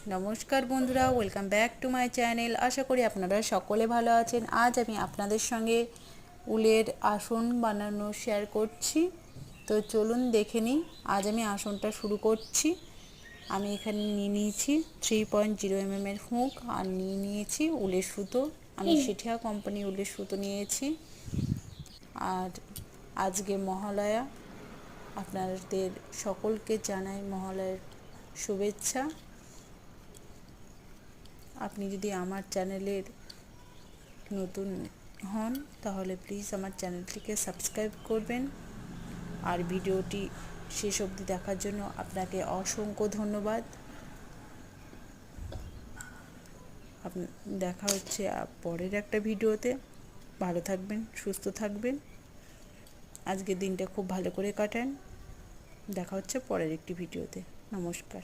নমস্কার বন্ধুরা, welcome back to my channel. আশা করি আপনারা সকলে ভালো আছেন। আজ আমি আপনাদের সঙ্গে উলের আসন বানানো শেয়ার করছি। তো চলুন দেখে নিই। আজ আমি আসনটা শুরু করছি। আমি এখানে নিয়ে নিয়েছি 3.0 mm এর হুক আর নিয়ে নিয়েছি উলের সুতো। আমি সিঠিয়া কোম্পানি উলের সুতো নিয়েছি। আর আজকে মহালয়া, আপনাদের সকলকে জানাই মহালয়ার শুভেচ্ছা। আপনি যদি আমার চ্যানেলের নতুন হন তাহলে প্লিজ আমার চ্যানেলটিকে সাবস্ক্রাইব করবেন। আর ভিডিওটি শেষ অবধি দেখার জন্য আপনাকে অসংখ্য ধন্যবাদ। দেখা হচ্ছে পরের একটা ভিডিওতে। ভালো থাকবেন, সুস্থ থাকবেন, আজকের দিনটা খুব ভালো করে কাটান। দেখা হচ্ছে পরের একটি ভিডিওতে। নমস্কার।